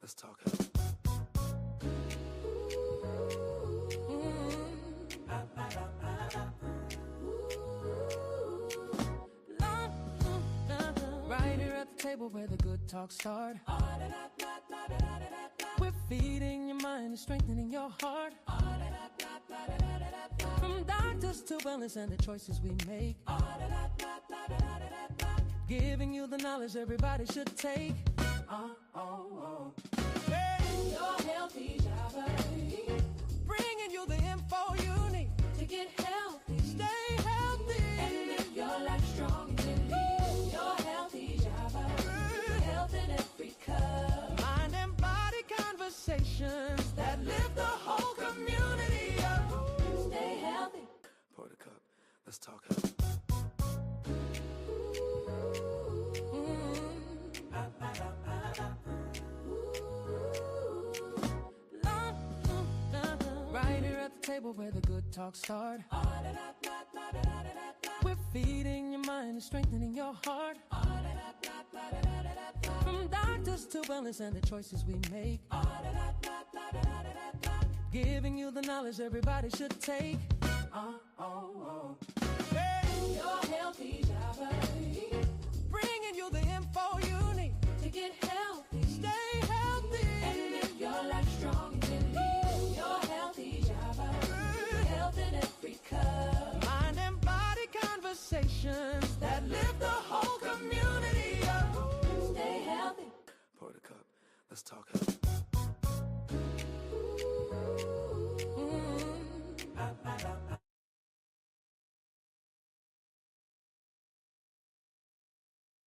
Let's talk. Right here at the table where the good talks start. We're feeding your mind and strengthening your heart. From doctors to wellness and the choices we make. Giving you the knowledge everybody should take. Your healthy Java. Bringing you the info you need To get healthy. stay healthy. And live your life strong and lead. Your healthy Java. Health in every cup. Mind and body conversations that lift the whole community up. Stay healthy. Pour the cup. Let's talk. Right here at the table where the good talks start. We're feeding your mind and strengthening your heart. From doctors to wellness and the choices we make. Giving you the knowledge everybody should take. Your healthy Java. Bringing you the info you need To get healthy. stay healthy. And live your life strong and lead. Your healthy Java. Health in every cup. Mind and body conversations that lift the whole community up. Stay healthy. Pour the cup. Let's talk.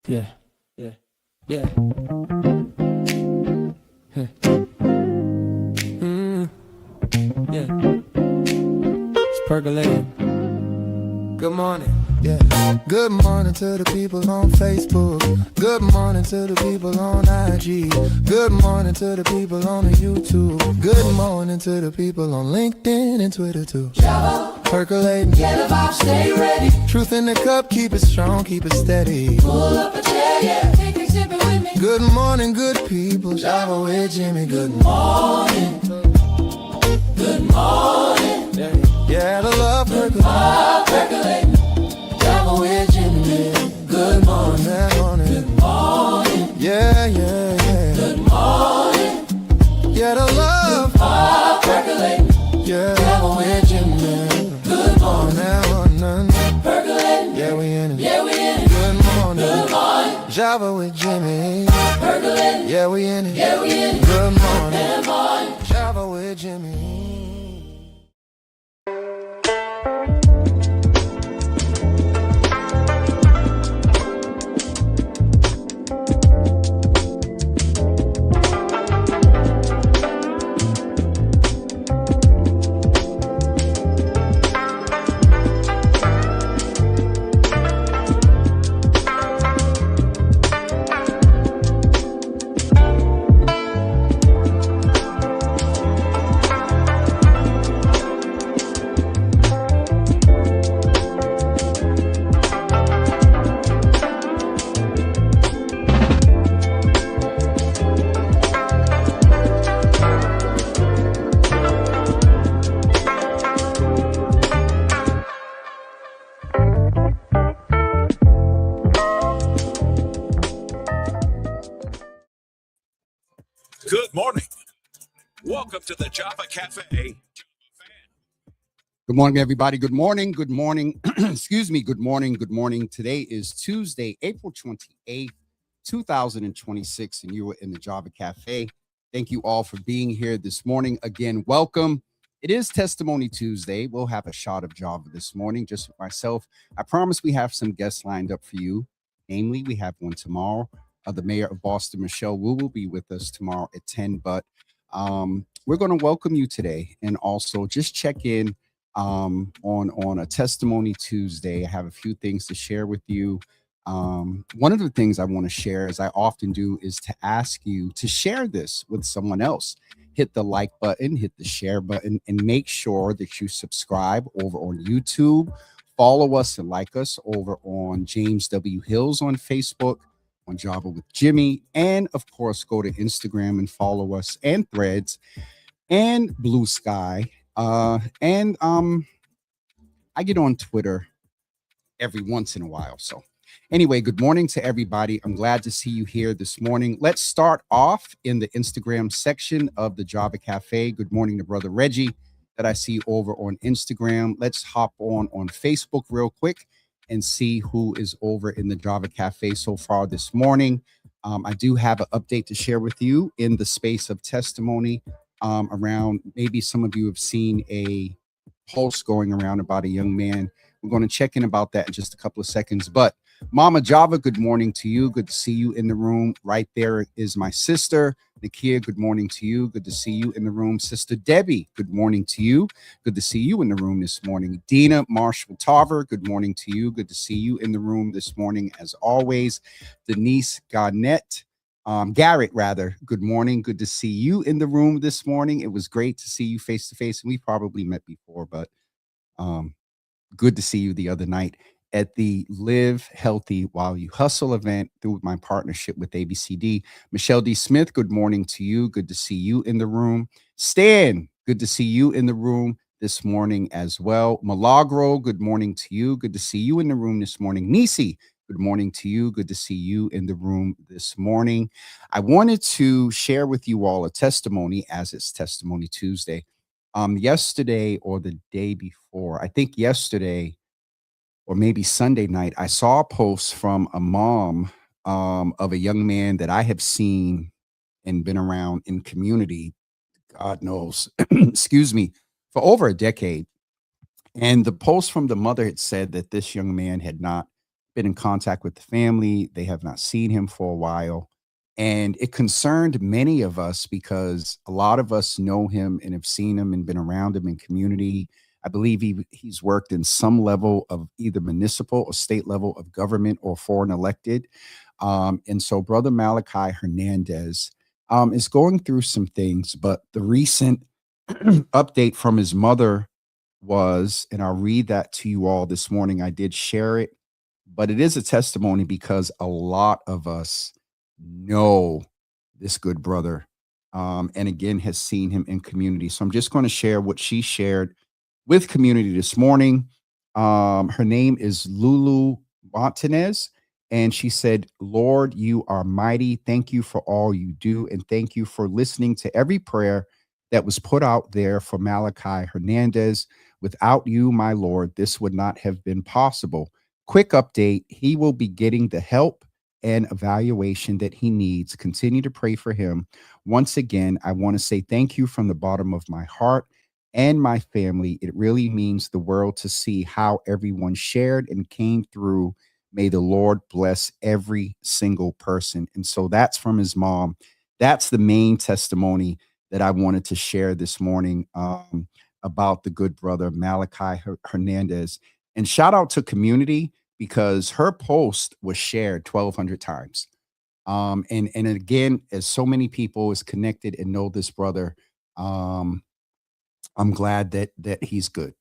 Yeah. Huh. Yeah. It's percolating. Good morning. Yeah. Good morning to the people on Facebook. Good morning to the people on IG. Good morning to the people on the YouTube. Good morning to the people on LinkedIn and Twitter too. Percolating. Get a vibe, stay ready. Truth in the cup, keep it strong, keep it steady. Pull up a chair, yeah. Take a sip it with me. Good morning, good people. Java with Jimmy. Good morning. Good morning. Yeah, the love percolating. Percolating. Java with Jimmy. Good morning. That morning. Good morning. Yeah. Good morning. Yeah, the love. Percolating. Yeah. Java with Jimmy. Good morning. That morning. Percolating. Yeah, we in it. Yeah, we in it. Good morning. Good morning. Java with Jimmy. Percolating. Yeah, we in it. Yeah, we in it. Good morning. Good morning. Java with Jimmy. Good morning. Welcome to the Java Cafe. Good morning, everybody. Good morning. Good morning. Excuse me. Good morning. Good morning. Today is Tuesday, April 28th, 2026, and you are in the Java Cafe. Thank you all for being here this morning. Again, welcome. It is Testimony Tuesday. We'll have a shot of Java this morning, just with myself. I promise we have some guests lined up for you. Namely, we have one tomorrow. The mayor of Boston, Michelle Wu, will be with us tomorrow at 10. But we're going to welcome you today and also just check in on a Testimony Tuesday. I have a few things to share with you. One of the things I want to share, as I often do, is to ask you to share this with someone else. Hit the like button, hit the share button, and make sure that you subscribe over on YouTube. Follow us and like us over on James W. Hills on Facebook, on Java with Jimmy. And of course, go to Instagram and follow us, and Threads and Blue Sky. And I get on Twitter every once in a while. So anyway, good morning to everybody. I'm glad to see you here this morning. Let's start off in the Instagram section of the Java Cafe. Good morning to Brother Reggie that I see over on Instagram. Let's hop on Facebook real quick and see who is over in the Java Cafe so far this morning. I do have an update to share with you in the space of testimony around, maybe some of you have seen a post going around about a young man. We're going to check in about that in just a couple of seconds. But Mama Java, good morning to you. Good to see you in the room. Right there is my sister, Nakia. Good morning to you. Good to see you in the room. Sister Debbie, good morning to you. Good to see you in the room this morning. Dina Marshall Tarver, good morning to you. Good to see you in the room this morning as always. Denise Garnett, Garrett rather, good morning. Good to see you in the room this morning. It was great to see you face to face, and we probably met before, but good to see you the other night at the Live Healthy While You Hustle event through my partnership with ABCD. Michelle D. Smith, good morning to you. Good to see you in the room. Stan, good to see you in the room this morning as well. Milagro, good morning to you. Good to see you in the room this morning. Nisi, good morning to you. Good to see you in the room this morning. I wanted to share with you all a testimony, as it's Testimony Tuesday. Yesterday or the day before, I think yesterday or maybe Sunday night, I saw a post from a mom of a young man that I have seen and been around in community, God knows, excuse me, for over a decade. And the post from the mother had said that this young man had not been in contact with the family. They have not seen him for a while. And it concerned many of us because a lot of us know him and have seen him and been around him in community. I believe he's worked in some level of either municipal or state level of government or foreign elected. And so Brother Malachi Hernandez is going through some things, but the recent update from his mother was, and I'll read that to you all this morning. I did share it, but it is a testimony because a lot of us know this good brother, and again has seen him in community. So I'm just going to share what she shared with community this morning. Her name is Lulu Montanez, and she said, Lord, you are mighty. Thank you for all you do, and thank you for listening to every prayer that was put out there for Malachi Hernandez. Without you, my Lord, this would not have been possible. Quick update, he will be getting the help and evaluation that he needs. Continue to pray for him. Once again, I want to say thank you from the bottom of my heart and my family. It really means the world to see how everyone shared and came through. May the Lord bless every single person. And so that's from his mom. That's the main testimony that I wanted to share this morning about the good brother Malachi Hernandez. And shout out to community, because her post was shared 1,200 times. And again, as so many people is connected and know this brother, I'm glad that he's good.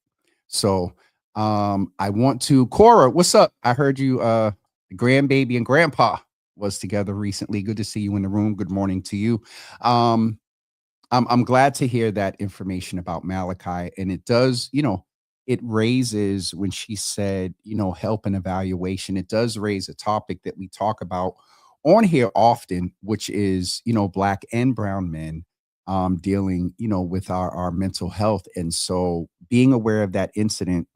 So I want to, Cora, what's up? I heard you, grandbaby and grandpa was together recently. Good to see you in the room. Good morning to you. I'm glad to hear that information about Malachi. And it does, it raises, when she said, help and evaluation, it does raise a topic that we talk about on here often, which is, Black and brown men dealing, with our mental health. And so being aware of that incident,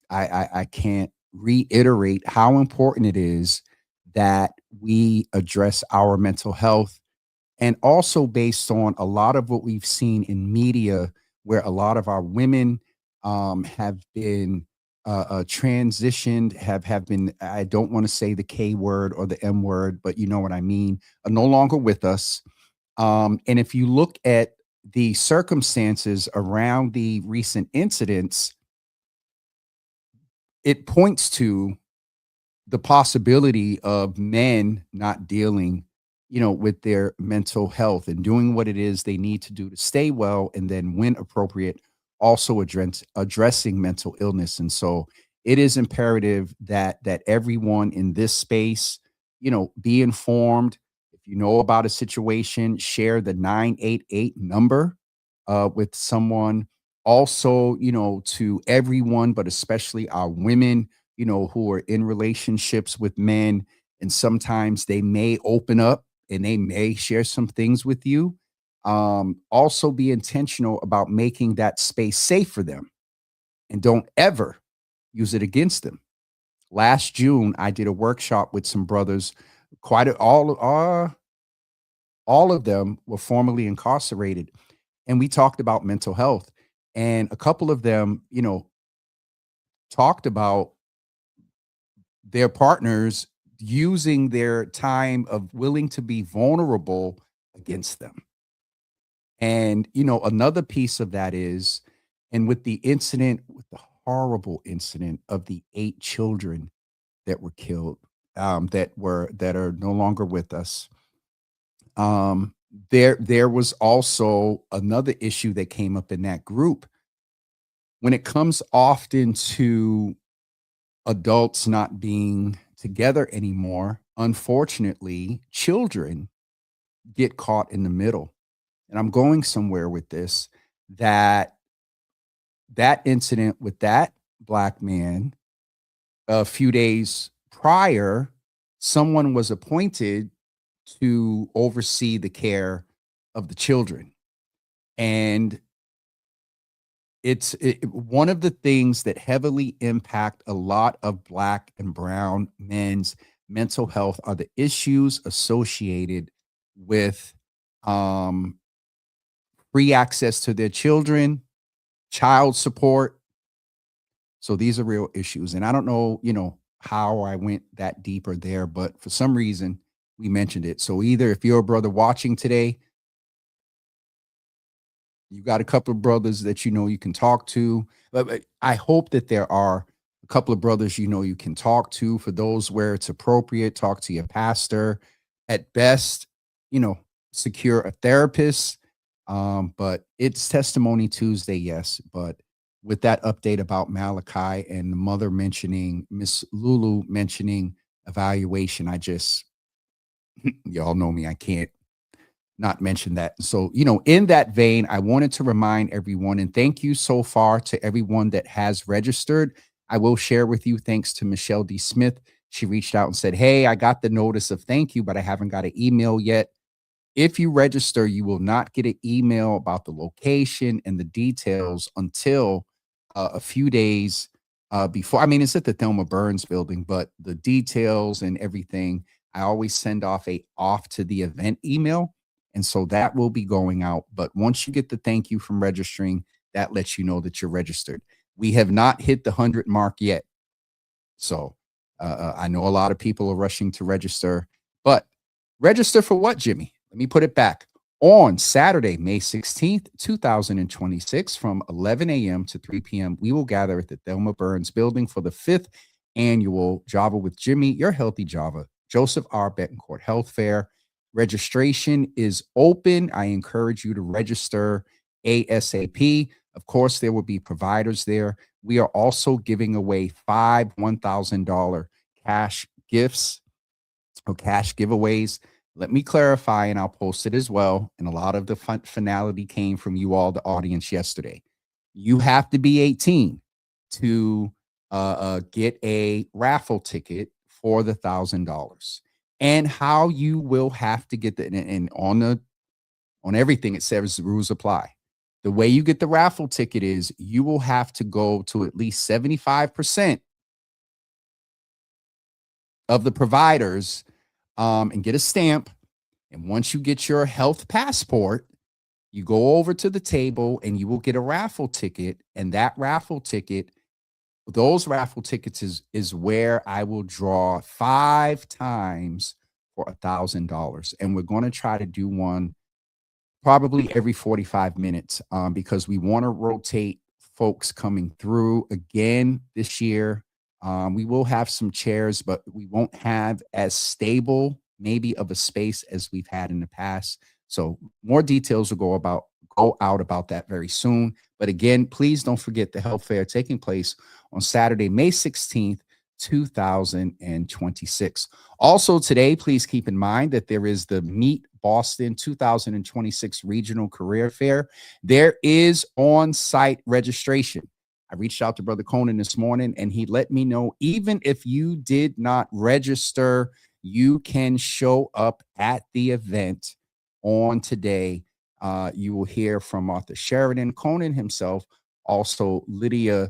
I can't reiterate how important it is that we address our mental health. And also based on a lot of what we've seen in media, where a lot of our women have been transitioned, have been, I don't want to say the K word or the M word, but you know what I mean, are no longer with us. And if you look at the circumstances around the recent incidents, it points to the possibility of men not dealing with their mental health and doing what it is they need to do to stay well, and then when appropriate, also addressing mental illness. And so it is imperative that everyone in this space be informed. If you know about a situation, share the 988 number with someone. Also, to everyone, but especially our women, who are in relationships with men, and sometimes they may open up and they may share some things with you. Also be intentional about making that space safe for them, and don't ever use it against them. Last June, I did a workshop with some brothers. All of them were formerly incarcerated, and we talked about mental health. And a couple of them, talked about their partners using their time of willing to be vulnerable against them. And, another piece of that is, and with the horrible incident of the 8 children that were killed, that are no longer with us. There was also another issue that came up in that group. When it comes often to adults not being together anymore, unfortunately, children get caught in the middle. And I'm going somewhere with this, that incident with that Black man, a few days prior, someone was appointed to oversee the care of the children. And one of the things that heavily impact a lot of Black and brown men's mental health are the issues associated with free access to their children, child support. So these are real issues. And I don't know, how I went that deeper there, but for some reason we mentioned it. So either if you're a brother watching today, you got a couple of brothers that you can talk to. But I hope that there are a couple of brothers you can talk to. For those where it's appropriate, talk to your pastor. At best, secure a therapist. But it's Testimony Tuesday, yes. But with that update about Malachi and the mother mentioning, Miss Lulu mentioning evaluation, I just, y'all know me, I can't not mention that. So, in that vein, I wanted to remind everyone, and thank you so far to everyone that has registered. I will share with you, thanks to Michelle D. Smith. She reached out and said, hey, I got the notice of thank you, but I haven't got an email yet. If you register, you will not get an email about the location and the details until a few days before. I mean, it's at the Thelma Burns building, but the details and everything, I always send off to the event email. And so that will be going out. But once you get the thank you from registering, that lets you know that you're registered. We have not hit the 100 mark yet. So I know a lot of people are rushing to register, but register for what, Jimmy? Let me put it back. On Saturday, May 16th, 2026, from 11 a.m. to 3 p.m., we will gather at the Thelma Burns building for the 5th annual Java with Jimmy, Your Healthy Java, Joseph R. Betancourt Health Fair. Registration is open. I encourage you to register ASAP. Of course, there will be providers there. We are also giving away 5 $1,000 cash gifts or cash giveaways. Let me clarify, and I'll post it as well. And a lot of the finality came from you all, the audience, yesterday. You have to be 18 to get a raffle ticket for the $1,000. And how you will have to get and on everything it says the rules apply. The way you get the raffle ticket is you will have to go to at least 75% of the providers and get a stamp. And once you get your health passport, you go over to the table and you will get a raffle ticket. And that raffle ticket, those raffle tickets is where I will draw 5 times for $1,000. And we're going to try to do one probably every 45 minutes because we want to rotate folks coming through again this year. We will have some chairs, but we won't have as stable maybe of a space as we've had in the past. So more details will go out about that very soon. But again, please don't forget the health fair taking place on Saturday, May 16th, 2026. Also today, please keep in mind that there is the Meet Boston 2026 Regional Career Fair. There is on-site registration. I reached out to Brother Conan this morning, and he let me know even if you did not register, you can show up at the event on today. You will hear from Arthur Sheridan, Conan himself, also Lydia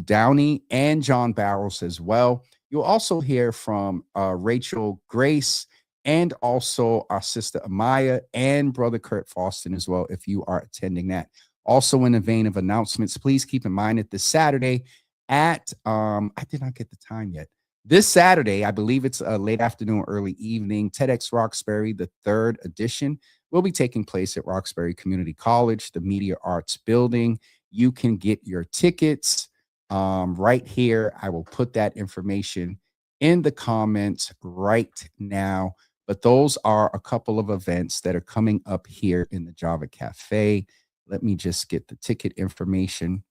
Downey, and John Barrows as well. You'll also hear from Rachel Grace, and also our sister Amaya and Brother Kurt Faustin as well, if you are attending that. Also, in the vein of announcements, please keep in mind that this Saturday at, I did not get the time yet. This Saturday, I believe it's late afternoon, early evening, TEDx Roxbury, the 3rd edition, will be taking place at Roxbury Community College, the Media Arts Building. You can get your tickets right here. I will put that information in the comments right now. But those are a couple of events that are coming up here in the Java Cafe. Let me just get the ticket information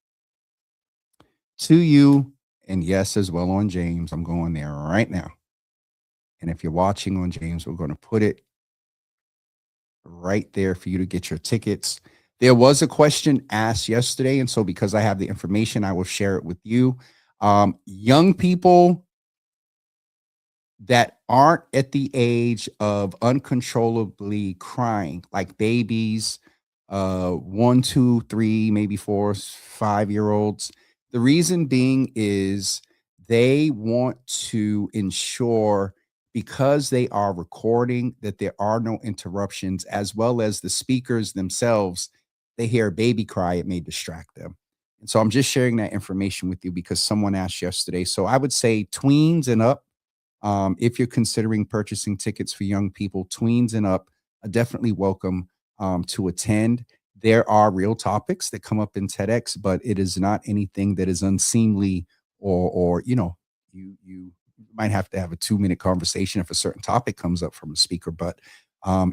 to you. And yes, as well on James. I'm going there right now. And if you're watching on James, we're going to put it right there for you to get your tickets. There was a question asked yesterday, and so because I have the information, I will share it with you. Young people that aren't at the age of uncontrollably crying, like babies, 1, 2, 3, maybe 4, 5-year-olds. The reason being is they want to ensure, because they are recording, that there are no interruptions, as well as the speakers themselves. They hear a baby cry, it may distract them. And so I'm just sharing that information with you because someone asked yesterday. So I would say tweens and up, if you're considering purchasing tickets for young people, tweens and up are definitely welcome to attend. There are real topics that come up in TEDx, but it is not anything that is unseemly or you know, you might have to have a 2-minute conversation if a certain topic comes up from a speaker, but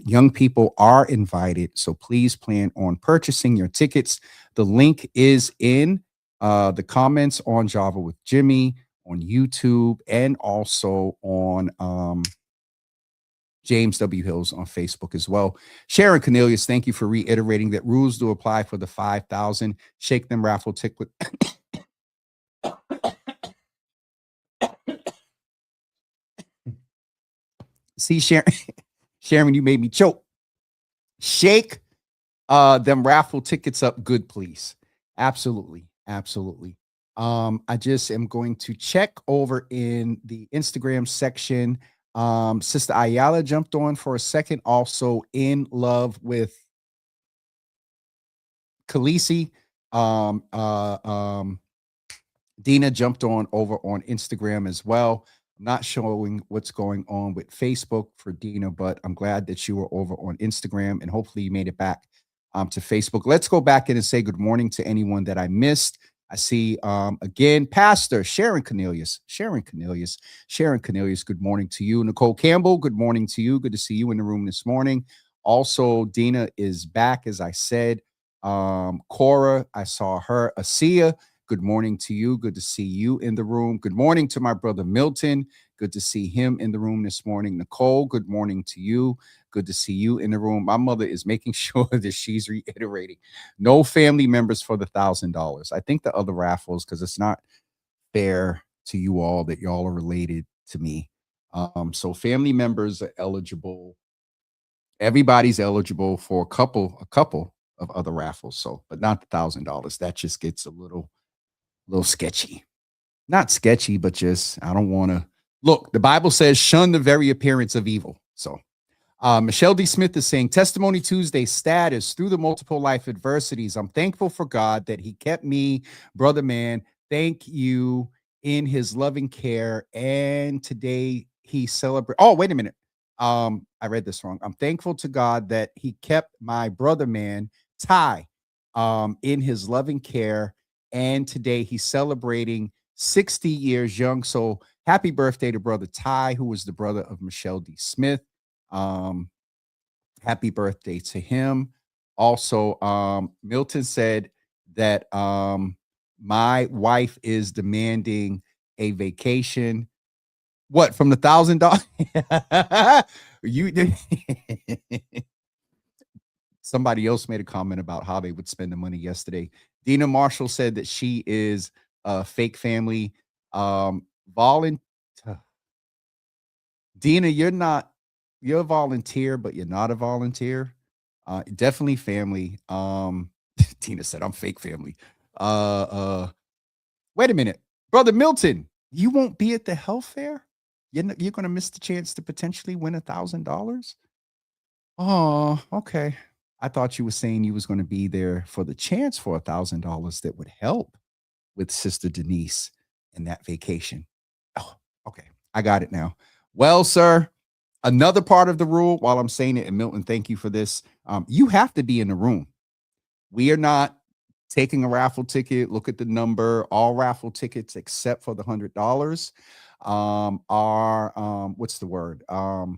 young people are invited. So please plan on purchasing your tickets. The link is in the comments on Java with Jimmy, on YouTube, and also on James W. Hills on Facebook as well. Sharon Cornelius, thank you for reiterating that rules do apply for the 5,000 Shake Them raffle ticket. See, Sharon, you made me choke. Shake them raffle tickets up good, please. Absolutely. Absolutely. I just am going to check over in the Instagram section. Sister Ayala jumped on for a second, also in love with Khaleesi. Dina jumped on over on Instagram as well. I'm not showing what's going on with Facebook for Dina, but I'm glad that you were over on Instagram and hopefully you made it back to Facebook. Let's go back in and say good morning to anyone that I missed. I see again, Pastor Sharon Cornelius. Good morning to you. Nicole Campbell, good morning to you. Good to see you in the room this morning. Also, Dina is back, as I said. Cora, I saw her. Asia, good morning to you. Good to see you in the room. Good morning to my brother Milton. Good to see him in the room this morning. Nicole, good morning to you. Good to see you in the room. My mother is making sure that she's reiterating no family members for the $1,000. I think the other raffles, because it's not fair to you all that y'all are related to me. So family members are eligible. Everybody's eligible for a couple of other raffles. So, but not the $1,000. That just gets a little sketchy. Not sketchy, but just, I don't want to look. The Bible says, shun the very appearance of evil. So, Michelle D. Smith is saying, Testimony Tuesday status through the multiple life adversities. I'm thankful for God that he kept me, brother man. Thank you in his loving care. And today he celebrates. Oh, wait a minute. I read this wrong. I'm thankful to God that he kept my brother man, Ty, in his loving care. And today he's celebrating 60 years young. So happy birthday to brother Ty, who was the brother of Michelle D. Smith. Happy birthday to him. Also, Milton said that my wife is demanding a vacation. What, from the $1,000? You somebody else made a comment about how they would spend the money yesterday. Dina Marshall said that she is a fake family. Volunteer. Dina, you're a volunteer, but you're not a volunteer. Definitely family. Tina said, I'm fake family. Wait a minute. Brother Milton, you won't be at the health fair? You're going to miss the chance to potentially win $1,000? Oh, okay. I thought you were saying you was going to be there for the chance for $1,000 that would help with Sister Denise and that vacation. Oh, okay. I got it now. Well, sir, another part of the rule, while I'm saying it, and Milton, thank you for this, you have to be in the room. We are not taking a raffle ticket. Look at the number. All raffle tickets except for the $100 are what's the word? We're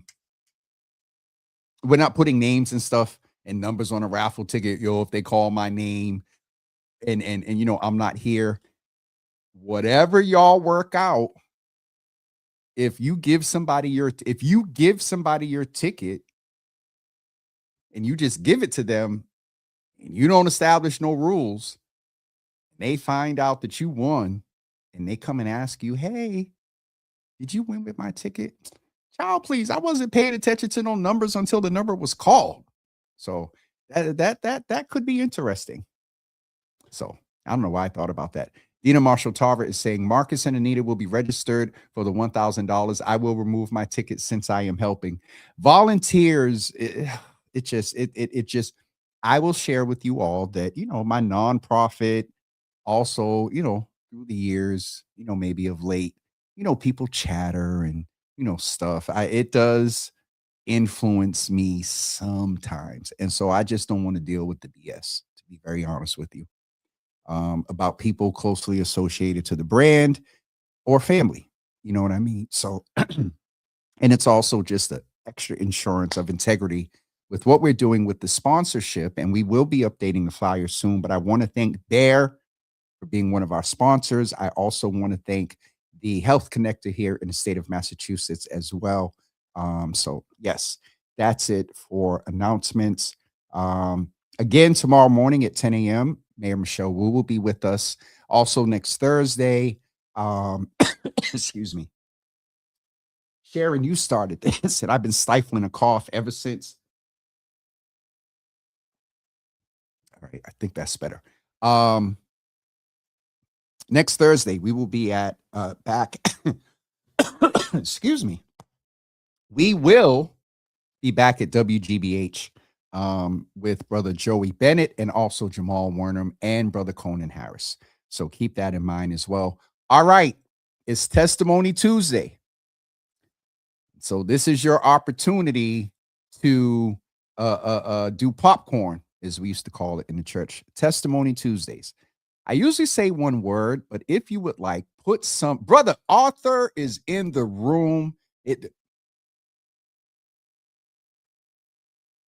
not putting names and stuff and numbers on a raffle ticket. If they call my name and I'm not here, whatever y'all work out. If you give somebody your ticket and you just give it to them and you don't establish no rules, and they find out that you won and they come and ask you, hey, did you win with my ticket? Child, please, I wasn't paying attention to no numbers until the number was called. So that could be interesting. So I don't know why I thought about that. Dina Marshall Tarver is saying Marcus and Anita will be registered for the $1,000. I will remove my ticket since I am helping. Volunteers, I will share with you all that, my nonprofit also, through the years, maybe of late, people chatter and, stuff. It does influence me sometimes. And so I just don't want to deal with the BS, to be very honest with you, about people closely associated to the brand or family. You know what I mean? So, and it's also just the extra insurance of integrity with what we're doing with the sponsorship. And we will be updating the flyer soon, but I want to thank Bear for being one of our sponsors. I also want to thank the Health Connector here in the state of Massachusetts as well. So yes, that's it for announcements. Again, tomorrow morning at 10 a.m., Mayor Michelle Wu will be with us. Also next Thursday, excuse me. Sharon, you started this, and I've been stifling a cough ever since. All right, I think that's better. Next Thursday, we will be at back. Excuse me. We will be back at WGBH with Brother Joey Bennett and also Jamal Wernham and Brother Conan Harris. So keep that in mind as well. All right. It's Testimony Tuesday. So this is your opportunity to do popcorn, as we used to call it in the church. Testimony Tuesdays. I usually say one word, but if you would like, put some. Brother Arthur is in the room.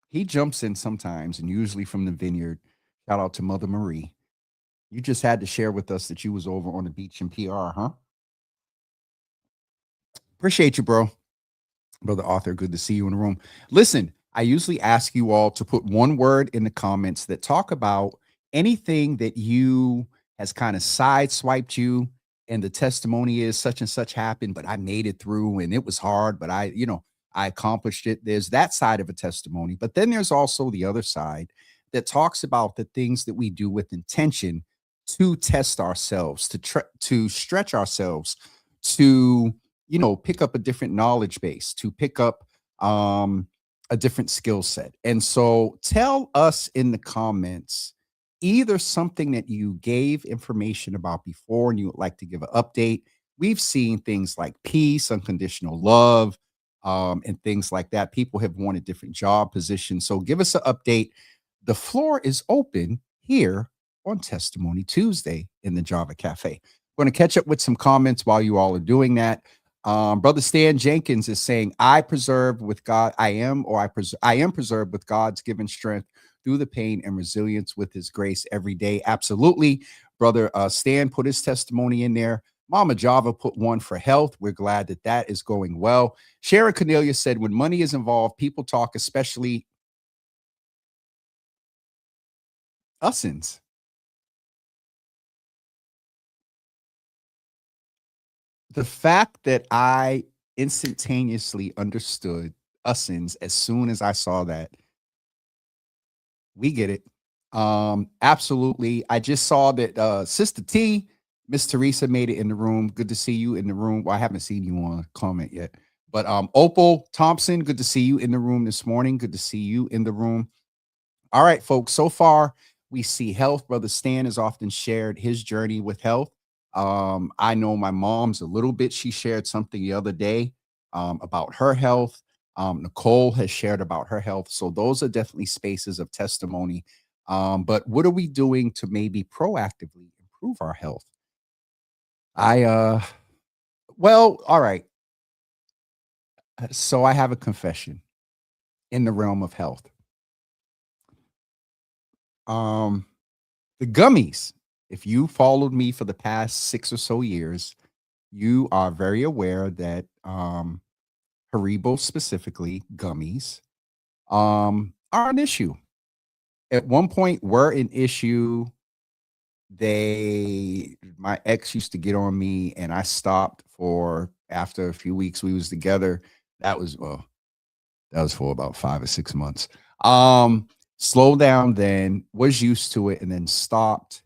He jumps in sometimes, and usually from the vineyard. Shout out to Mother Marie. You just had to share with us that you was over on the beach in PR, huh? Appreciate you, bro. Brother Arthur, good to see you in the room. Listen, I usually ask you all to put one word in the comments that talk about anything that you has kind of sideswiped you, and the testimony is such and such happened, but I made it through and it was hard, but I accomplished it. There's that side of a testimony, but then there's also the other side that talks about the things that we do with intention to test ourselves, to stretch ourselves, to, pick up a different knowledge base, to pick up a different skill set. And so tell us in the comments either something that you gave information about before and you would like to give an update. We've seen things like peace, unconditional love, and things like that. People have wanted different job positions. So give us an update. The floor is open here on Testimony Tuesday in the Java Cafe. We're going to catch up with some comments while you all are doing that. Brother Stan Jenkins is saying, I am preserved with God's given strength through the pain and resilience with his grace every day. Absolutely. Brother Stan put his testimony in there. Mama Java put one for health. We're glad that that is going well. Sharon Cornelia said, when money is involved, people talk, especially usins. The fact that I instantaneously understood usins as soon as I saw that, we get it. Absolutely. I just saw that Sister T, Miss Teresa made it in the room. Good to see you in the room. Well, I haven't seen you on comment yet. But Opal Thompson, good to see you in the room this morning. Good to see you in the room. All right, folks. So far, we see health. Brother Stan has often shared his journey with health. I know my mom's a little bit. She shared something the other day about her health. Nicole has shared about her health. So those are definitely spaces of testimony. But what are we doing to maybe proactively improve our health? Well, all right. So I have a confession in the realm of health. The gummies, if you followed me for the past 6 or so years, you are very aware that Haribo specifically gummies are an issue. At one point were an issue. My ex used to get on me and I stopped for, after a few weeks we was together. That was for about 5 or 6 months. Slowed down then, was used to it, and then stopped.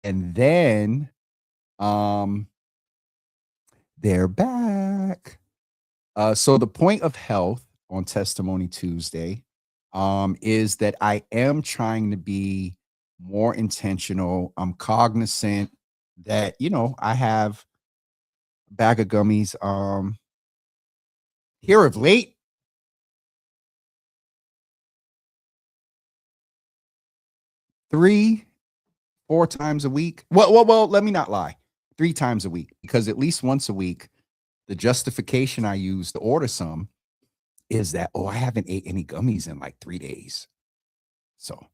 And then they're back. So the point of health on Testimony Tuesday is that I am trying to be more intentional. I'm cognizant that, I have a bag of gummies here of late. Three, 4 times a week. Well, let me not lie. 3 times a week, because at least once a week, the justification I use to order some is that, I haven't ate any gummies in like 3 days. So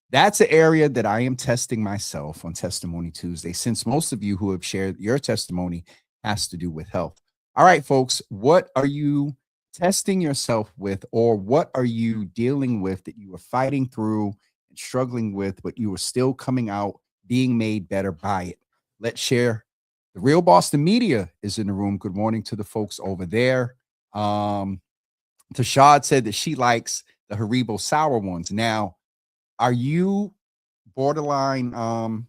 that's an area that I am testing myself on Testimony Tuesday, since most of you who have shared your testimony has to do with health. All right, folks, what are you testing yourself with, or what are you dealing with that you are fighting through and struggling with, but you are still coming out being made better by it? Let's share. The Real Boston Media is in the room. Good morning to the folks over there. Tashad said that she likes the Haribo sour ones. Now, are you borderline? I'll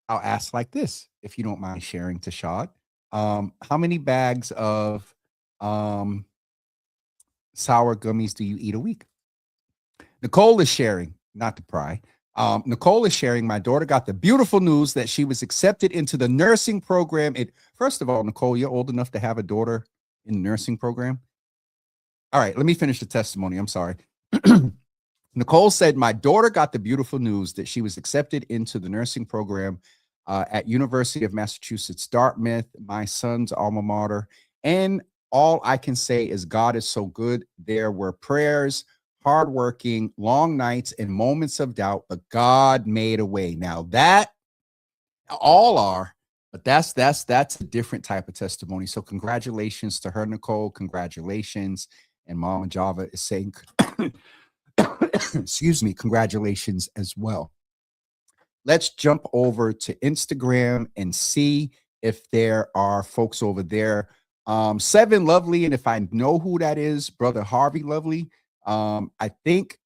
ask like this, if you don't mind sharing, Tashad. How many bags of sour gummies do you eat a week? Nicole is sharing, not to pry. Nicole is sharing, my daughter got the beautiful news that she was accepted into the nursing program. First of all, Nicole, you're old enough to have a daughter in the nursing program? All right, let me finish the testimony. I'm sorry. Nicole said, my daughter got the beautiful news that she was accepted into the nursing program at University of Massachusetts, Dartmouth, my son's alma mater. And all I can say is God is so good. There were prayers, hardworking, long nights, and moments of doubt, but God made a way. Now that all are, but that's a different type of testimony. So congratulations to her, Nicole. Congratulations. And Mama Java is saying, excuse me, congratulations as well. Let's jump over to Instagram and see if there are folks over there. Seven Lovely, and if I know who that is, Brother Harvey Lovely, I think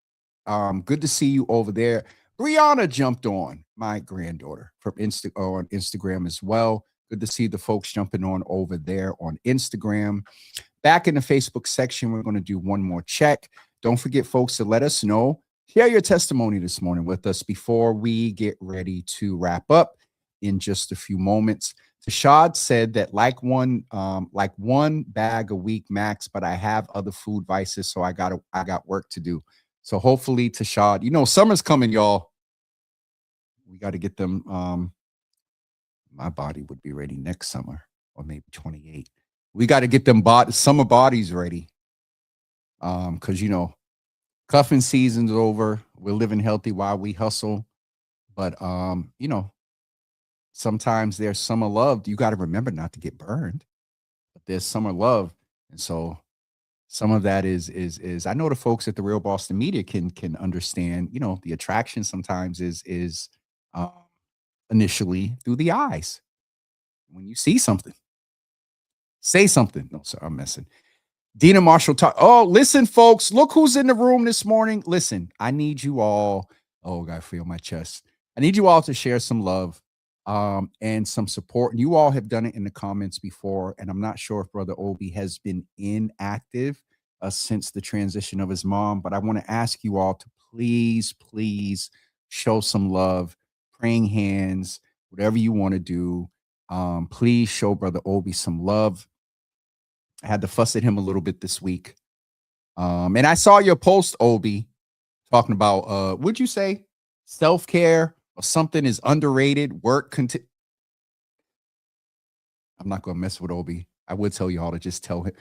good to see you over there. Brianna jumped on, my granddaughter, from on Instagram as well. Good to see the folks jumping on over there on Instagram. Back in the Facebook section, we're going to do one more check. Don't forget, folks, to let us know. Share your testimony this morning with us before we get ready to wrap up in just a few moments. Tashad said that like one bag a week max, but I have other food vices, so I got work to do. So hopefully, Tashad, summer's coming, y'all. We got to get them. My body would be ready next summer, or maybe 28. We got to get them summer bodies ready. Because cuffing season's over. We're living healthy while we hustle. But sometimes there's summer love. You got to remember not to get burned, but there's summer love. And so some of that is I know the folks at the Real Boston Media can understand, the attraction sometimes is um, initially through the eyes. When you see something, say something. No, sir, I'm messing. Dina Marshall talk. Oh, listen, folks, look who's in the room this morning. Listen, I need you all. Oh, I feel my chest. I need you all to share some love and some support. And you all have done it in the comments before. And I'm not sure if Brother Obi has been inactive since the transition of his mom. But I want to ask you all to please show some love, praying hands, whatever you want to do. Please show Brother Obi some love. I had to fuss at him a little bit this week. And I saw your post, Obi, talking about, would you say self-care or something is underrated? I'm not going to mess with Obi. I would tell you all to just tell him,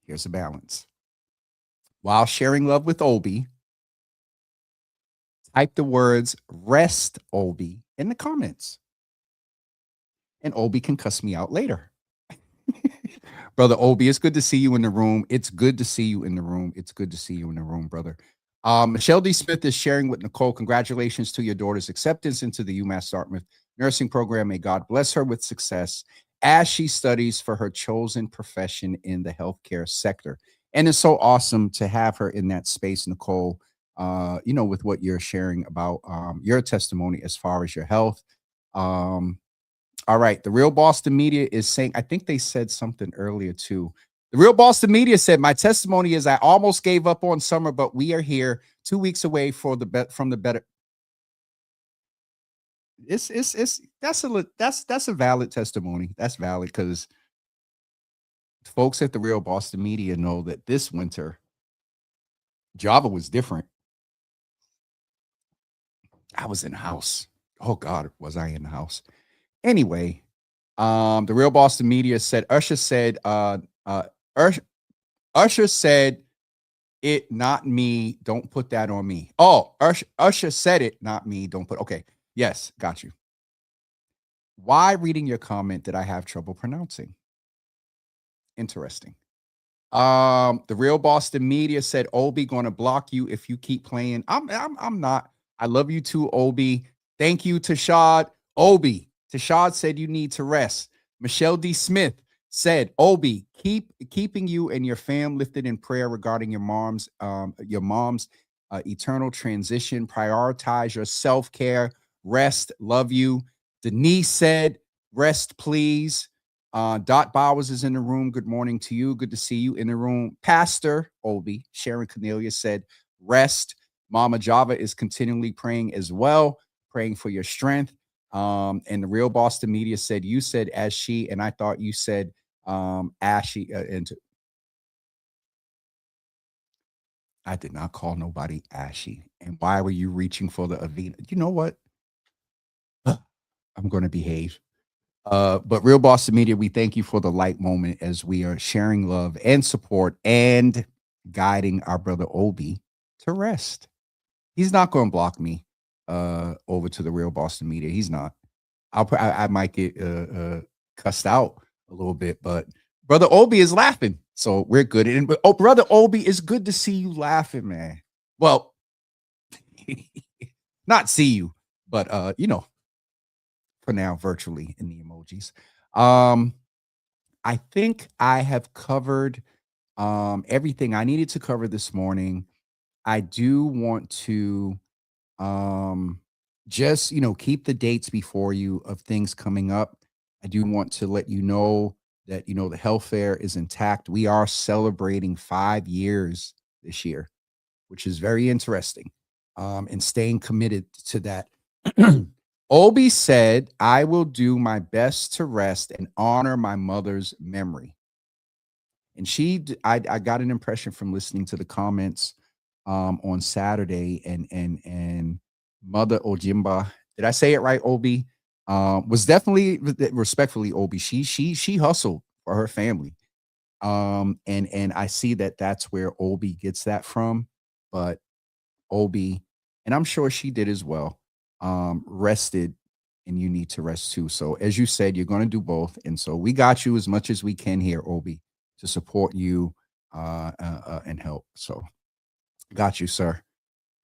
here's a balance. While sharing love with Obi, type the words rest Obi in the comments. And Obi can cuss me out later. Brother Obi, it's good to see you in the room. It's good to see you in the room. It's good to see you in the room, brother. Michelle D. Smith is sharing with Nicole. Congratulations to your daughter's acceptance into the UMass Dartmouth nursing program. May God bless her with success as she studies for her chosen profession in the healthcare sector. And it's so awesome to have her in that space, Nicole, with what you're sharing about your testimony as far as your health. All right. The Real Boston Media is saying, I think they said something earlier too. The Real Boston Media said, my testimony is I almost gave up on summer, but we are here 2 weeks away from the better. That's a valid testimony. That's valid because folks at the Real Boston Media know that this winter Java was different. I was in the house. Oh God, was I in the house? Anyway, the Real Boston Media said Usher said it, not me. Don't put that on me. Oh, Usher said it, not me. Don't put. Okay, yes, got you. Why reading your comment did I have trouble pronouncing? Interesting. The Real Boston Media said Obi gonna block you if you keep playing. I'm not. I love you too, Obi. Thank you, Tashad. Obi. Tashad said you need to rest. Michelle D. Smith said, Obi, keeping you and your fam lifted in prayer regarding your mom's eternal transition. Prioritize your self-care. Rest. Love you. Denise said, rest, please. Dot Bowers is in the room. Good morning to you. Good to see you in the room. Pastor Obi, Sharon Cornelia said, rest. Mama Java is continually praying as well, praying for your strength. And the Real Boston Media said, you said as she, and I thought you said ashy. I did not call nobody ashy. And why were you reaching for the Avena? You know what? I'm going to behave. But Real Boston Media, we thank you for the light moment as we are sharing love and support and guiding our brother Obi to rest. He's not going to block me over to the Real Boston Media. He's not. I might get cussed out a little bit, but brother Obi is laughing, so we're good. And brother Obi, it's good to see you laughing, man. Well, not see you, but for now, virtually in the emojis. I think I have covered everything I needed to cover this morning. I do want to just keep the dates before you of things coming up. I do want to let you know that the health fair is intact. We are celebrating 5 years this year, which is very interesting, and staying committed to that. Obi said, I will do my best to rest and honor my mother's memory. And I got an impression from listening to the comments on Saturday, and Mother Ojimba, did I say it right, Obi? Was definitely, respectfully, Obi, she hustled for her family. And I see that that's where Obi gets that from. But Obi, and I'm sure she did as well, rested and you need to rest too. So as you said, you're going to do both. And so we got you as much as we can here, Obi, to support you and help. So got you, sir.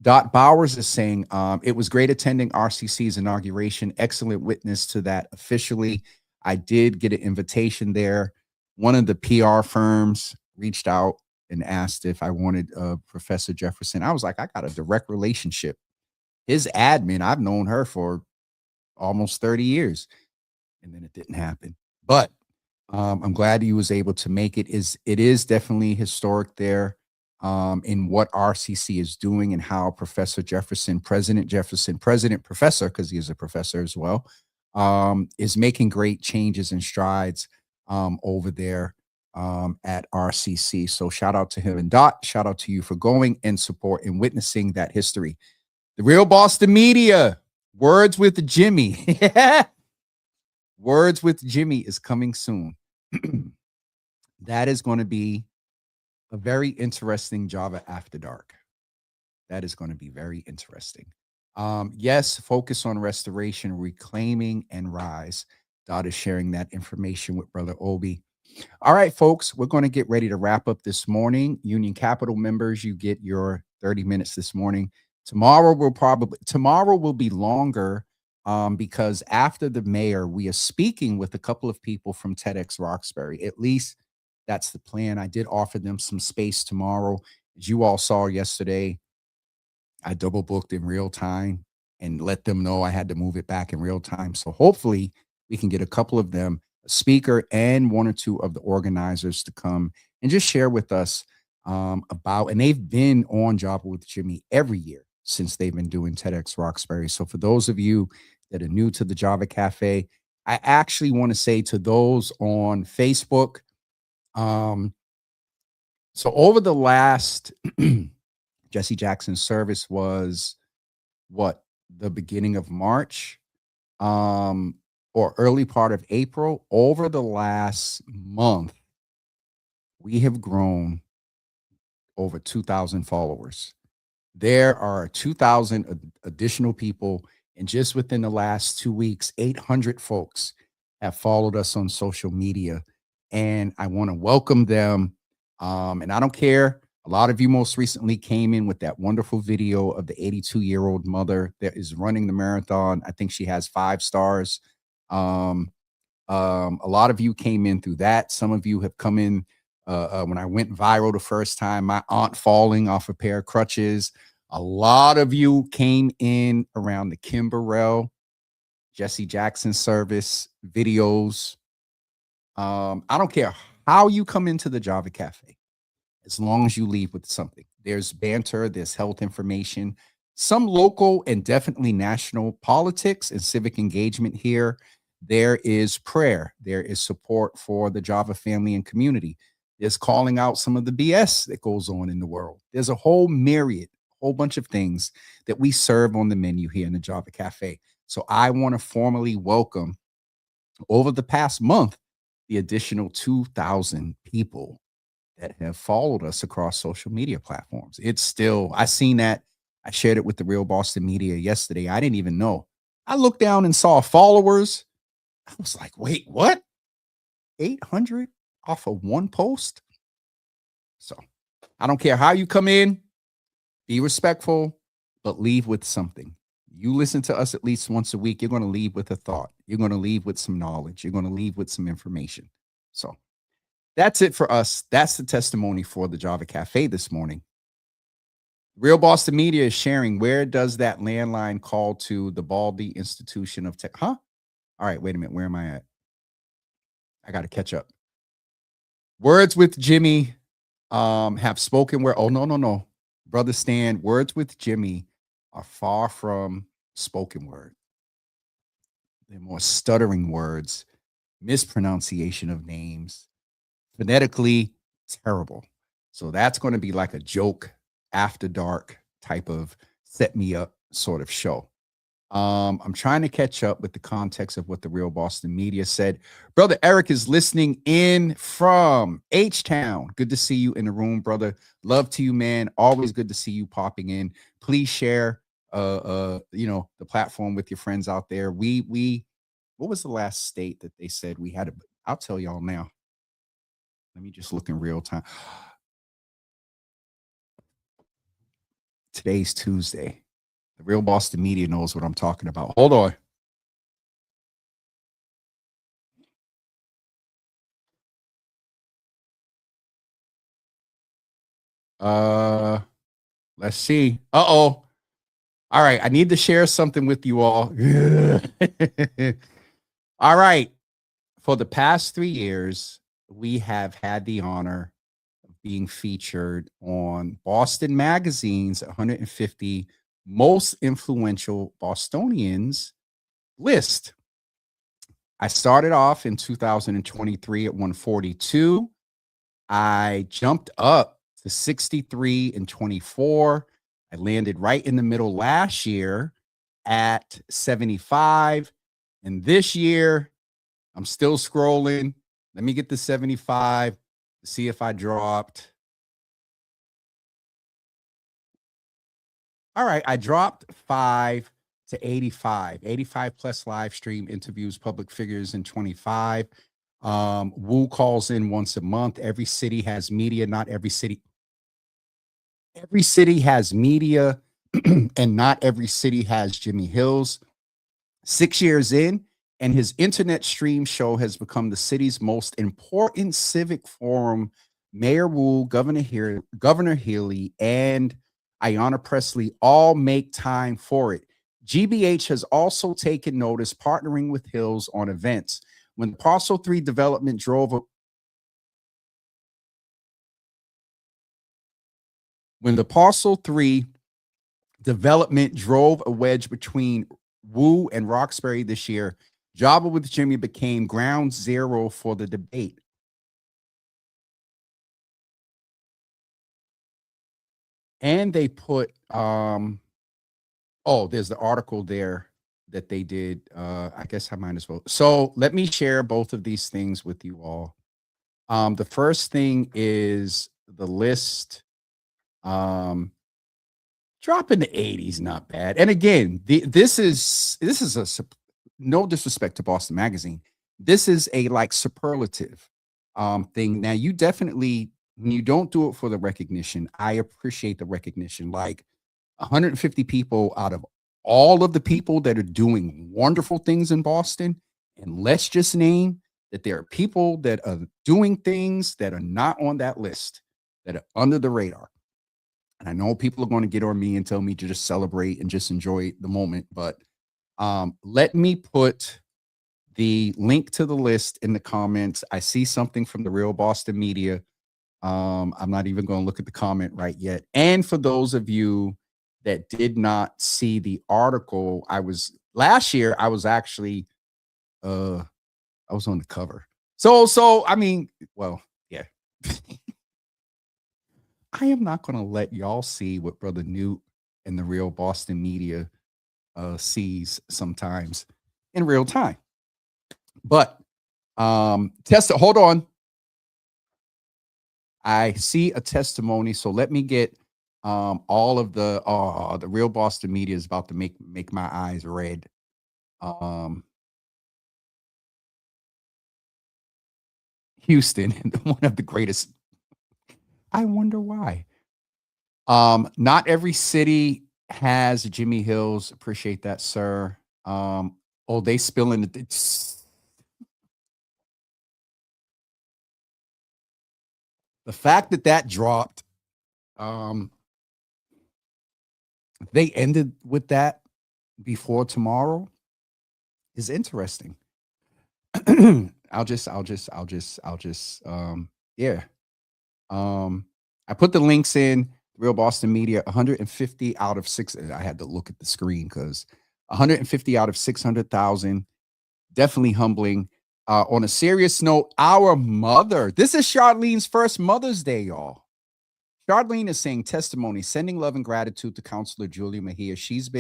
Dot Bowers is saying, it was great attending RCC's inauguration. Excellent witness to that officially. I did get an invitation there. One of the PR firms reached out and asked if I wanted Professor Jefferson. I was like, I got a direct relationship. His admin, I've known her for almost 30 years. And then it didn't happen. But I'm glad he was able to make it. It is definitely historic there in what RCC is doing and how Professor Jefferson, President Professor, because he is a professor as well, is making great changes and strides over there at RCC. So shout out to him. And Dot, shout out to you for going and support and witnessing that history. The Real Boston Media, Words with Jimmy. Words with Jimmy is coming soon. That is going to be a very interesting Java After Dark. That is going to be very interesting. Yes, focus on restoration, reclaiming, and rise. Dot is sharing that information with Brother Obi. All right, folks, we're going to get ready to wrap up this morning. Union Capital members, you get your 30 minutes this morning. Tomorrow will be longer because after the mayor, we are speaking with a couple of people from TEDx Roxbury. At least that's the plan. I did offer them some space tomorrow. As you all saw yesterday, I double booked in real time and let them know I had to move it back in real time. So hopefully we can get a couple of them, a speaker and one or two of the organizers, to come and just share with us about, and they've been on Java with Jimmy every year since they've been doing TEDx Roxbury. So for those of you that are new to the Java Cafe, I actually want to say to those on Facebook, so over the last, Jesse Jackson's service was the beginning of March, or early part of April. Over the last month, we have grown over 2,000 followers. There are 2,000 additional people, and just within the last 2 weeks, 800 folks have followed us on social media, and I want to welcome them. And I don't care. A lot of you most recently came in with that wonderful video of the 82-year-old mother that is running the marathon. I think she has 5 stars. A lot of you came in through that. Some of you have come in when I went viral the first time, my aunt falling off a pair of crutches. A lot of you came in around the Kim Burrell, Jesse Jackson service videos. I don't care how you come into the Java Cafe, as long as you leave with something. There's banter, there's health information, some local and definitely national politics and civic engagement here. There is prayer. There is support for the Java family and community. There's calling out some of the BS that goes on in the world. There's a whole bunch of things that we serve on the menu here in the Java Cafe. So I want to formally welcome, over the past month, the additional 2,000 people that have followed us across social media platforms. It's still, I seen that. I shared it with the Real Boston Media yesterday. I didn't even know. I looked down and saw followers. I was like, wait, what? 800 off of one post? So I don't care how you come in, be respectful, but leave with something. You listen to us at least once a week, you're going to leave with a thought. You're going to leave with some knowledge. You're going to leave with some information. So that's it for us. That's the testimony for the Java Cafe this morning. Real Boston Media is sharing, where does that landline call to the Baldy Institution of Tech? Huh? All right, wait a minute. Where am I at? I got to catch up. Words with Jimmy have spoken where, oh, no. Brother Stan, Words with Jimmy are far from spoken word. They're more stuttering words, mispronunciation of names, phonetically terrible. So that's going to be like a joke after dark type of set me up sort of show. I'm trying to catch up with the context of what the Real Boston Media said. Brother Eric is listening in from H-Town. Good to see you in the room, brother. Love to you, man. Always good to see you popping in. Please share the platform with your friends out there. What was the last state that they said we had? I'll tell y'all now. Let me just look in real time. Today's Tuesday. The Real Boston Media knows what I'm talking about. Hold on. Let's see. Uh-oh. All right, I need to share something with you all. All right. For the past 3 years, we have had the honor of being featured on Boston Magazine's 150 most influential Bostonians list. I started off in 2023 at 142. I jumped up to 63 and 24. I landed right in the middle last year at 75. And this year, I'm still scrolling. Let me get the 75 to see if I dropped. All right, I dropped 5 to 85. 85 plus live stream interviews, public figures in 25. Wu calls in once a month. Every city has media, not every city. Every city has media, and not every city has Jimmy Hills. 6 years in, and his internet stream show has become the city's most important civic forum. Mayor Wu, Governor Healy, and Ayanna Presley all make time for it. GBH has also taken notice, partnering with Hills on events. When the Parcel 3 development drove a wedge between Wu and Roxbury this year, Java with Jimmy became ground zero for the debate. And they put, there's the article there that they did. I guess I might as well. So let me share both of these things with you all. The first thing is the list. Dropping the 80s, not bad. And again, this is no disrespect to Boston Magazine. This is a like superlative thing. Now, you definitely, when you don't do it for the recognition, I appreciate the recognition. Like 150 people out of all of the people that are doing wonderful things in Boston, and let's just name that there are people that are doing things that are not on that list, that are under the radar. And I know people are going to get on me and tell me to just celebrate and just enjoy the moment. But let me put the link to the list in the comments. I see something from the Real Boston Media. I'm not even going to look at the comment right yet. And for those of you that did not see the article, last year, I was actually, I was on the cover. So, I mean, well, yeah. I am not going to let y'all see what Brother Newt and the Real Boston Media sees sometimes in real time. But hold on. I see a testimony, so let me get all of the Real Boston Media is about to make my eyes red. Houston, one of the greatest. I wonder why. Not every city has Jimmy Hills. Appreciate that, sir. They spill in the fact that dropped. They ended with that before tomorrow is interesting. I'll just yeah. I put the links in Real Boston Media. 150 out of 6. I had to look at the screen because 150 out of 600,000. Definitely humbling. On a serious note, our mother. This is Charlene's first Mother's Day, y'all. Charlene is saying testimony, sending love and gratitude to Counselor Julia Mejia. She's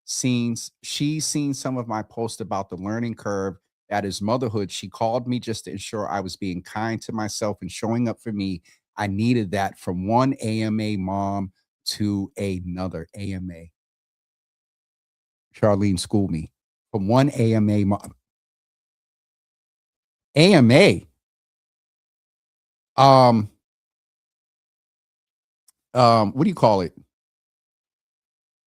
seen some of my posts about the learning curve that is motherhood. She called me just to ensure I was being kind to myself and showing up for me. I needed that from one AMA mom to another AMA. Charlene, school me. From one AMA. AMA. What do you call it?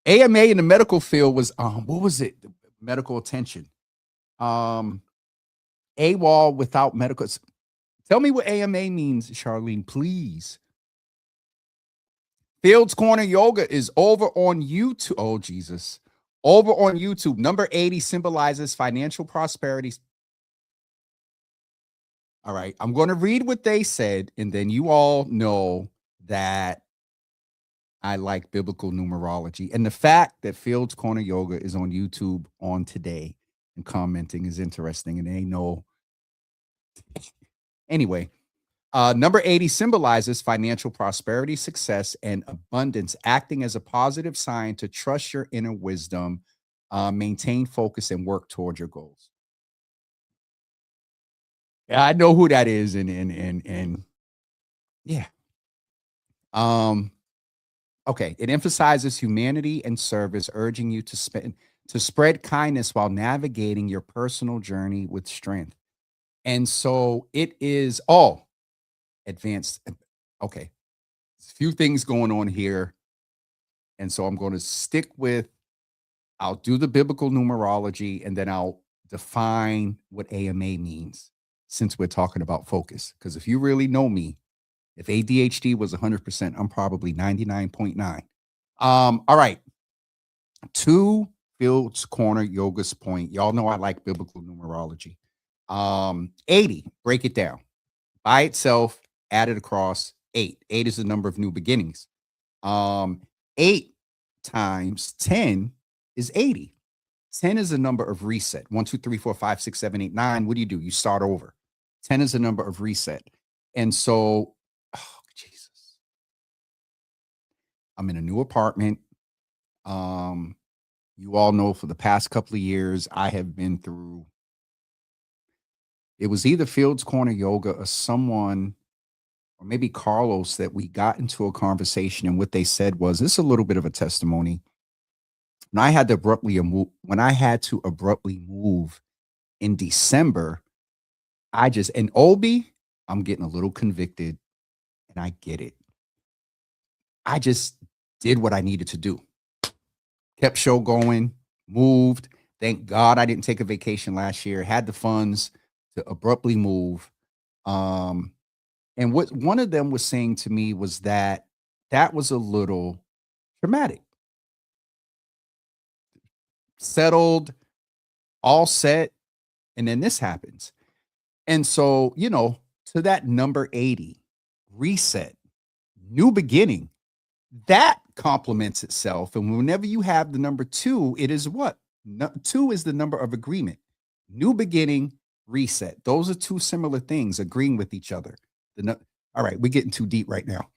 AMA in the medical field was what was it? Medical attention. AWOL without medical. Tell me what AMA means, Charlene, please. Fields Corner Yoga is over on YouTube. Oh, Jesus. Over on YouTube. Number 80 symbolizes financial prosperity. All right. I'm going to read what they said, and then you all know that I like biblical numerology. And the fact that Fields Corner Yoga is on YouTube on today and commenting is interesting, and they know. Anyway, number 80 symbolizes financial prosperity, success, and abundance, acting as a positive sign to trust your inner wisdom, maintain focus, and work toward your goals. Yeah, I know who that is, and yeah. Okay, it emphasizes humanity and service, urging you to spread kindness while navigating your personal journey with strength. And so it is all advanced. Okay, a few things going on here. And so I'm going to stick with, I'll do the biblical numerology, and then I'll define what AMA means since we're talking about focus. Because if you really know me, if ADHD was 100%, I'm probably 99.9. All right. To Fields Corner Yoga's point, y'all know I like biblical numerology. 80, break it down. By itself, added across 8. 8 is the number of new beginnings. 8 times 10 is 80. 10 is the number of reset. 1, 2, 3, 4, 5, 6, 7, 8, 9. What do? You start over. 10 is the number of reset. And so, oh, Jesus. I'm in a new apartment. You all know for the past couple of years, I have been through, it was either Fields Corner Yoga or someone, or maybe Carlos, that we got into a conversation, and what they said was, this is a little bit of a testimony. When I had to abruptly move in December, and Obi, I'm getting a little convicted, and I get it. I just did what I needed to do. Kept show going, moved. Thank God I didn't take a vacation last year. Had the funds to abruptly move. And what one of them was saying to me was that was a little traumatic. Settled, all set, and then this happens. And so, to that number 80, reset, new beginning, that complements itself. And whenever you have the number 2, it is what? 2 is the number of agreement. New beginning, reset. Those are two similar things, agreeing with each other. All right, we're getting too deep right now.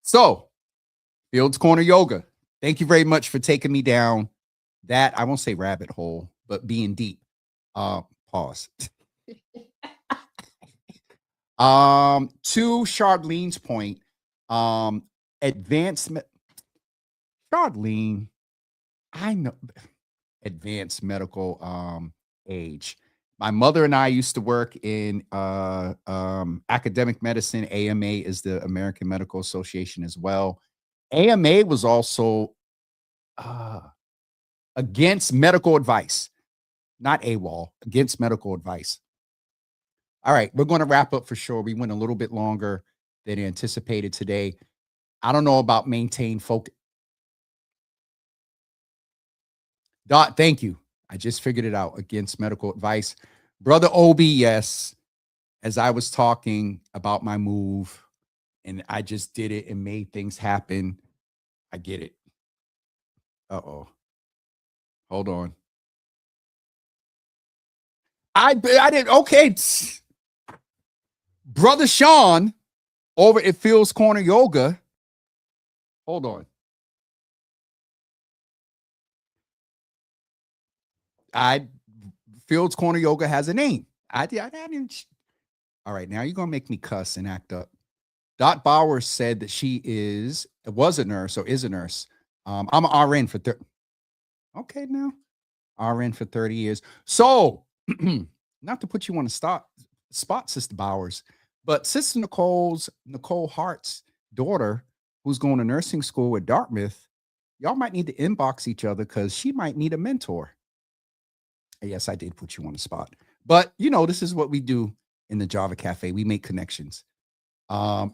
So Fields Corner Yoga, thank you very much for taking me down that, I won't say rabbit hole, but being deep. Pause. To Charlene's point, Charlene, I know advanced medical age. My mother and I used to work in academic medicine. AMA is the American Medical Association as well. AMA was also against medical advice, not AWOL, against medical advice. All right, we're going to wrap up for sure. We went a little bit longer than anticipated today. I don't know about maintain focus. Dot, thank you. I just figured it out. Against medical advice. Brother Obi, yes. As I was talking about my move, and I just did it and made things happen. I get it. Uh-oh. Hold on. I didn't. Okay. Brother Sean over at Fields Corner Yoga. Hold on. Fields Corner Yoga has a name. I didn't. All right, now you're gonna make me cuss and act up. Dot Bauer said that she was a nurse or is a nurse. I'm an RN for Okay, now RN for 30 years. So, not to put you on the spot, Sister Bowers, but Sister Nicole Hart's daughter, who's going to nursing school at Dartmouth, y'all might need to inbox each other because she might need a mentor. Yes, I did put you on the spot. But, this is what we do in the Java Cafe. We make connections.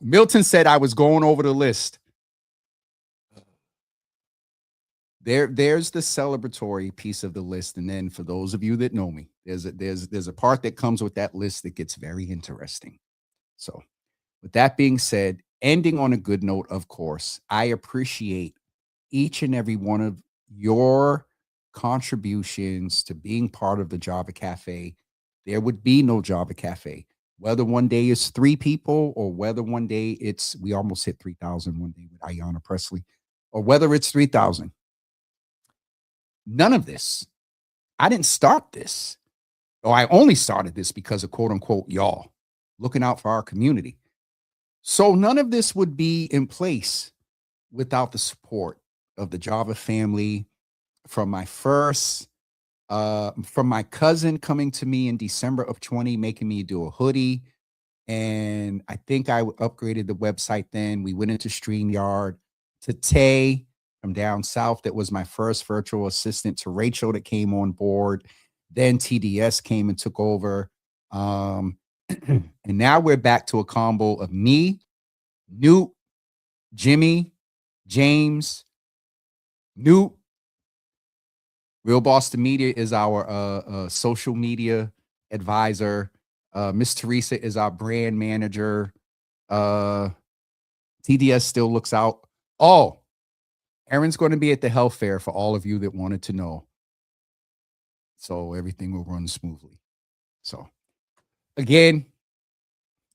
Milton said I was going over the list. There's the celebratory piece of the list. And then for those of you that know me, there's a part that comes with that list that gets very interesting. So with that being said, ending on a good note, of course, I appreciate each and every one of your contributions to being part of the Java Cafe. There would be no Java Cafe. Whether one day it's 3 people or whether one day we almost hit 3,000 one day with Ayanna Presley, or whether it's 3,000. None of this. I didn't start this. Or I only started this because of quote unquote y'all looking out for our community. So none of this would be in place without the support of the Java family, from my cousin coming to me in December of 20, making me do a hoodie. And I think I upgraded the website then. We went into StreamYard. To Tay from down south, that was my first virtual assistant, to Rachel that came on board. Then TDS came and took over. And now we're back to a combo of me, Newt, Jimmy, James, Newt. Real Boston Media is our social media advisor. Miss Teresa is our brand manager. TDS still looks out. Oh, Erin's going to be at the health fair for all of you that wanted to know. So everything will run smoothly. So again,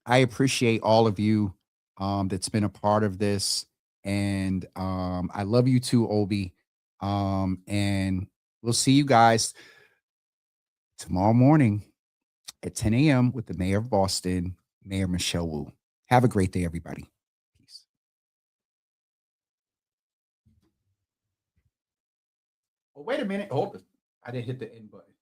I appreciate all of you that's been a part of this. And I love you too, Obi. And we'll see you guys tomorrow morning at 10 a.m. with the Mayor of Boston, Mayor Michelle Wu. Have a great day, everybody. Peace. Oh, wait a minute. Hold it. I didn't hit the end button.